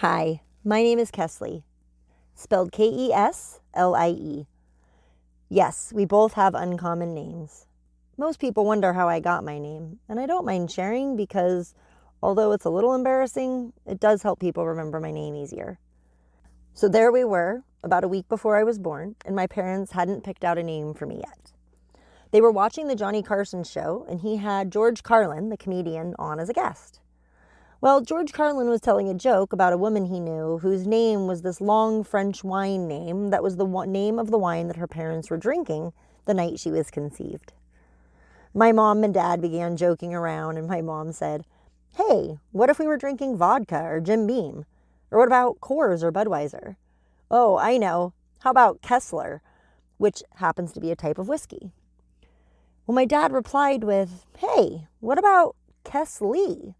Hi, my name is Keslie, spelled Keslie. Yes, we both have uncommon names. Most people wonder how I got my name, and I don't mind sharing because, although it's a little embarrassing, it does help people remember my name easier. So there we were, about a week before I was born, and my parents hadn't picked out a name for me yet. They were watching the Johnny Carson show, and he had George Carlin, the comedian, on as a guest. Well, George Carlin was telling a joke about a woman he knew whose name was this long French wine name that was the name of the wine that her parents were drinking the night she was conceived. My mom and dad began joking around, and my mom said, "Hey, what if we were drinking vodka or Jim Beam? Or what about Coors or Budweiser? Oh, I know. How about Kessler?" which happens to be a type of whiskey. Well, my dad replied with, "Hey, what about Keslie?"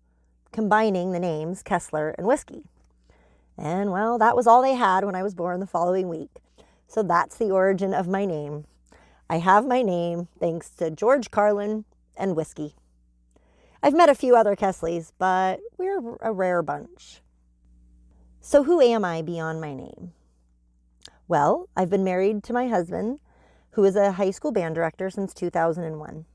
combining the names Kessler and whiskey. And well, that was all they had when I was born the following week. So that's the origin of my name. I have my name thanks to George Carlin and whiskey. I've met a few other Kesleys, but we're a rare bunch. So who am I beyond my name? Well, I've been married to my husband, who is a high school band director since 2001.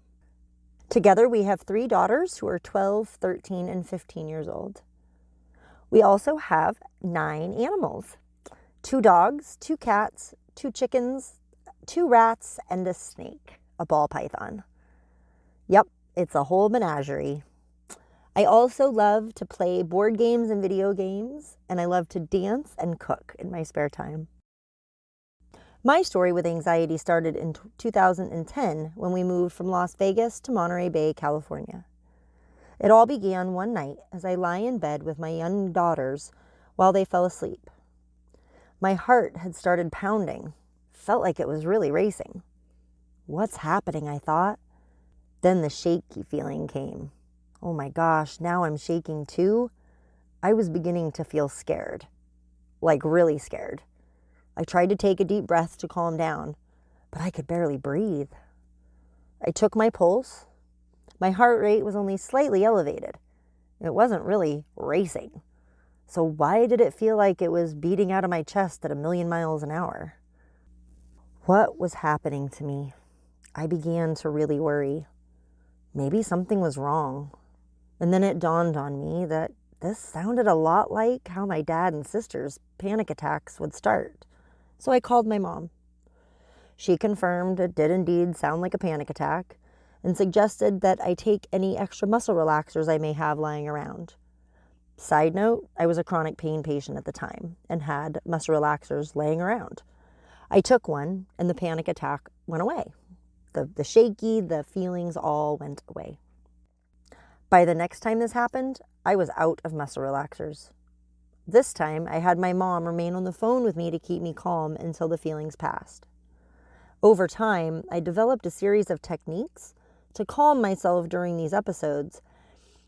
Together, we have 3 daughters who are 12, 13, and 15 years old. We also have 9 animals, 2 dogs, 2 cats, 2 chickens, 2 rats, and a snake, a ball python. Yep, it's a whole menagerie. I also love to play board games and video games, and I love to dance and cook in my spare time. My story with anxiety started in 2010 when we moved from Las Vegas to Monterey Bay, California. It all began one night as I lie in bed with my young daughters while they fell asleep. My heart had started pounding, felt like it was really racing. What's happening, I thought. Then the shaky feeling came. Oh my gosh, now I'm shaking too. I was beginning to feel scared, like really scared. I tried to take a deep breath to calm down, but I could barely breathe. I took my pulse. My heart rate was only slightly elevated. It wasn't really racing. So why did it feel like it was beating out of my chest at 1,000,000 miles an hour? What was happening to me? I began to really worry. Maybe something was wrong. And then it dawned on me that this sounded a lot like how my dad and sister's panic attacks would start. So I called my mom. She confirmed it did indeed sound like a panic attack and suggested that I take any extra muscle relaxers I may have lying around. Side note, I was a chronic pain patient at the time and had muscle relaxers laying around. I took one and the panic attack went away. The shaky, the feelings all went away. By the next time this happened, I was out of muscle relaxers. This time, I had my mom remain on the phone with me to keep me calm until the feelings passed. Over time, I developed a series of techniques to calm myself during these episodes,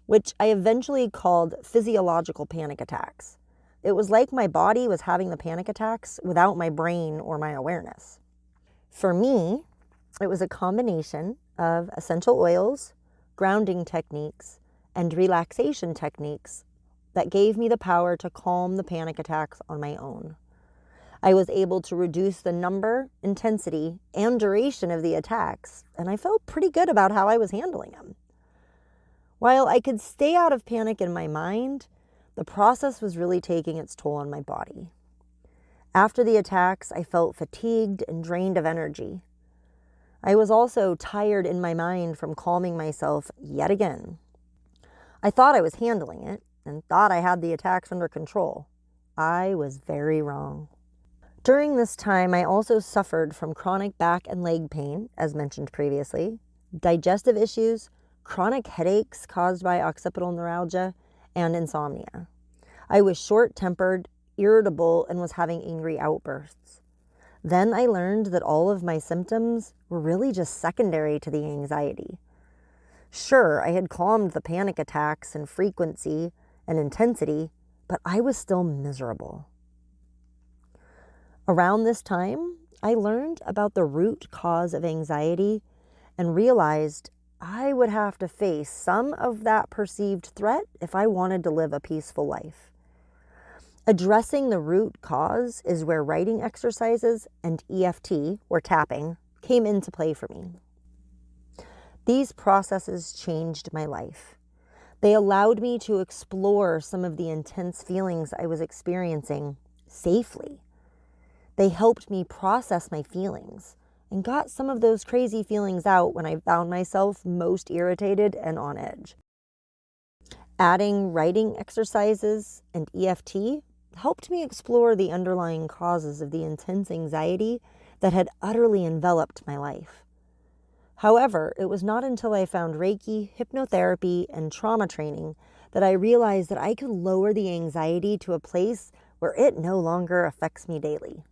which I eventually called physiological panic attacks. It was like my body was having the panic attacks without my brain or my awareness. For me, it was a combination of essential oils, grounding techniques, and relaxation techniques that gave me the power to calm the panic attacks on my own. I was able to reduce the number, intensity, and duration of the attacks, and I felt pretty good about how I was handling them. While I could stay out of panic in my mind, the process was really taking its toll on my body. After the attacks, I felt fatigued and drained of energy. I was also tired in my mind from calming myself yet again. I thought I was handling it, and thought I had the attacks under control. I was very wrong. During this time, I also suffered from chronic back and leg pain, as mentioned previously, digestive issues, chronic headaches caused by occipital neuralgia, and insomnia. I was short-tempered, irritable, and was having angry outbursts. Then I learned that all of my symptoms were really just secondary to the anxiety. Sure, I had calmed the panic attacks in frequency and intensity, but I was still miserable. Around this time, I learned about the root cause of anxiety and realized I would have to face some of that perceived threat if I wanted to live a peaceful life. Addressing the root cause is where writing exercises and EFT, or tapping, came into play for me. These processes changed my life. They allowed me to explore some of the intense feelings I was experiencing safely. They helped me process my feelings and got some of those crazy feelings out when I found myself most irritated and on edge. Adding writing exercises and EFT helped me explore the underlying causes of the intense anxiety that had utterly enveloped my life. However, it was not until I found Reiki, hypnotherapy, and trauma training that I realized that I could lower the anxiety to a place where it no longer affects me daily.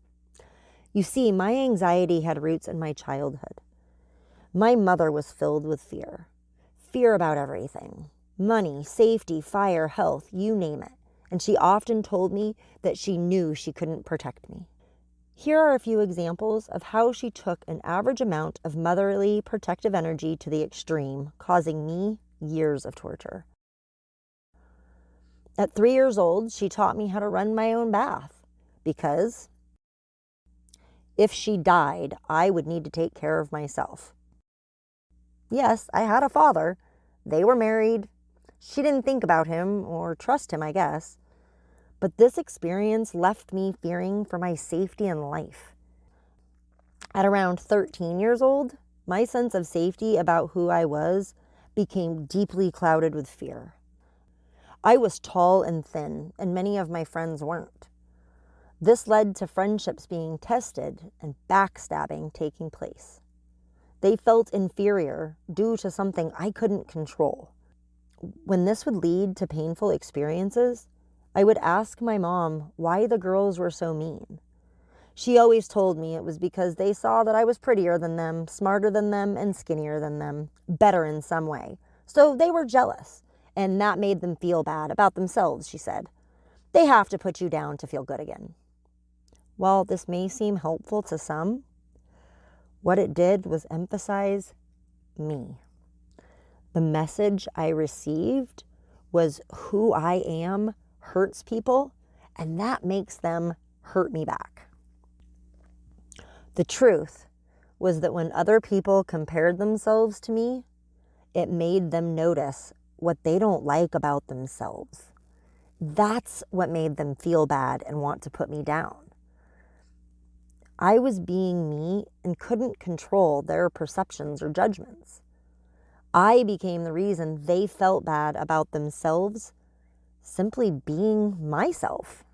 You see, my anxiety had roots in my childhood. My mother was filled with fear. Fear about everything. Money, safety, fire, health, you name it. And she often told me that she knew she couldn't protect me. Here are a few examples of how she took an average amount of motherly protective energy to the extreme, causing me years of torture. At 3 years old, she taught me how to run my own bath because if she died, I would need to take care of myself. Yes, I had a father. They were married. She didn't think about him or trust him, I guess. But this experience left me fearing for my safety in life. At around 13 years old, my sense of safety about who I was became deeply clouded with fear. I was tall and thin, and many of my friends weren't. This led to friendships being tested and backstabbing taking place. They felt inferior due to something I couldn't control. When this would lead to painful experiences, I would ask my mom why the girls were so mean. She always told me it was because they saw that I was prettier than them, smarter than them, and skinnier than them, better in some way. So they were jealous, and that made them feel bad about themselves, she said. They have to put you down to feel good again. While this may seem helpful to some, what it did was emphasize me. The message I received was who I am hurts people, and that makes them hurt me back. The truth was that when other people compared themselves to me, it made them notice what they don't like about themselves. That's what made them feel bad and want to put me down. I was being me and couldn't control their perceptions or judgments. I became the reason they felt bad about themselves simply being myself.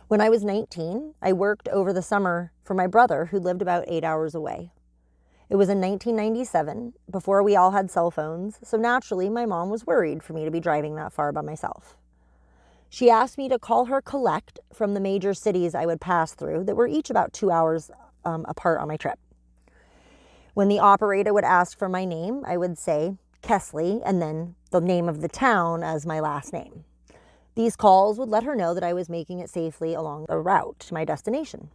When I was 19, I worked over the summer for my brother who lived about 8 hours away. It was in 1997, before we all had cell phones, so naturally my mom was worried for me to be driving that far by myself. She asked me to call her collect from the major cities I would pass through that were each about 2 hours apart on my trip. When the operator would ask for my name, I would say Keslie and then the name of the town as my last name. These calls would let her know that I was making it safely along the route to my destination.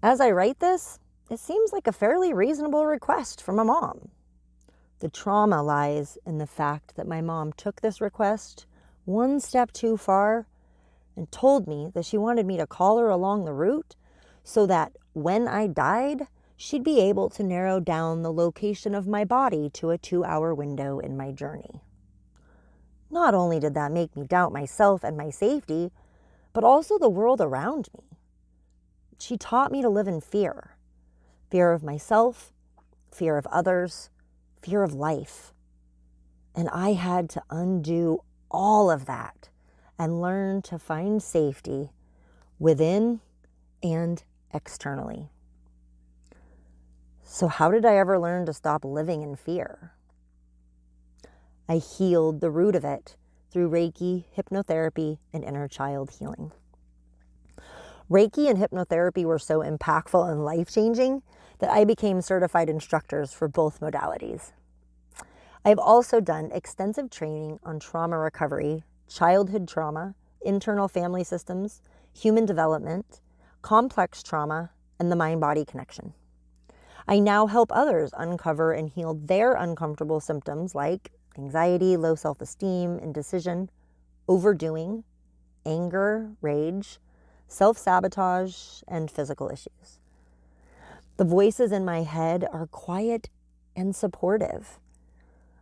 As I write this, it seems like a fairly reasonable request from a mom. The trauma lies in the fact that my mom took this request one step too far and told me that she wanted me to call her along the route so that when I died, she'd be able to narrow down the location of my body to a 2-hour window in my journey. Not only did that make me doubt myself and my safety, but also the world around me. She taught me to live in fear. Fear of myself, fear of others, fear of life. And I had to undo all of that and learn to find safety within and externally. So how did I ever learn to stop living in fear? I healed the root of it through Reiki, hypnotherapy, and inner child healing. Reiki and hypnotherapy were so impactful and life-changing that I became certified instructors for both modalities. I've also done extensive training on trauma recovery, childhood trauma, internal family systems, human development, complex trauma, and the mind-body connection. I now help others uncover and heal their uncomfortable symptoms like anxiety, low self-esteem, indecision, overdoing, anger, rage, self-sabotage, and physical issues. The voices in my head are quiet and supportive.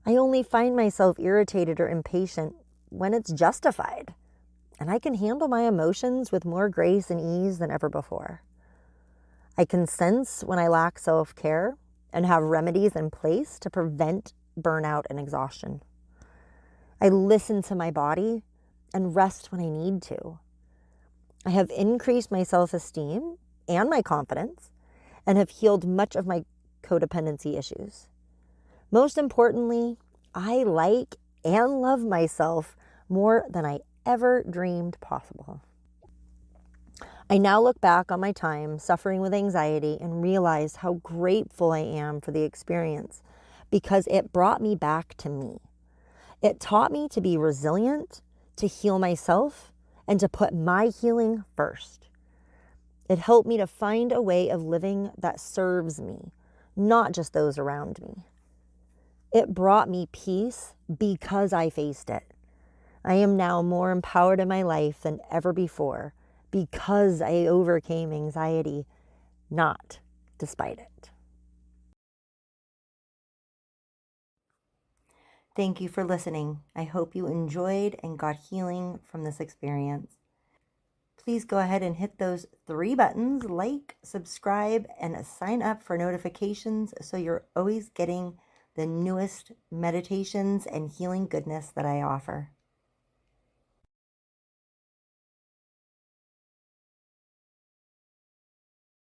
I only find myself irritated or impatient when it's justified, and I can handle my emotions with more grace and ease than ever before. I can sense when I lack self-care and have remedies in place to prevent burnout and exhaustion. I listen to my body and rest when I need to. I have increased my self-esteem and my confidence and have healed much of my codependency issues. Most importantly, I like and love myself more than I ever dreamed possible. I now look back on my time suffering with anxiety and realize how grateful I am for the experience because it brought me back to me. It taught me to be resilient, to heal myself, and to put my healing first. It helped me to find a way of living that serves me, not just those around me. It brought me peace because I faced it. I am now more empowered in my life than ever before because I overcame anxiety, not despite it. Thank you for listening. I hope you enjoyed and got healing from this experience. Please go ahead and hit those 3 buttons, like, subscribe, and sign up for notifications so you're always getting the newest meditations and healing goodness that I offer.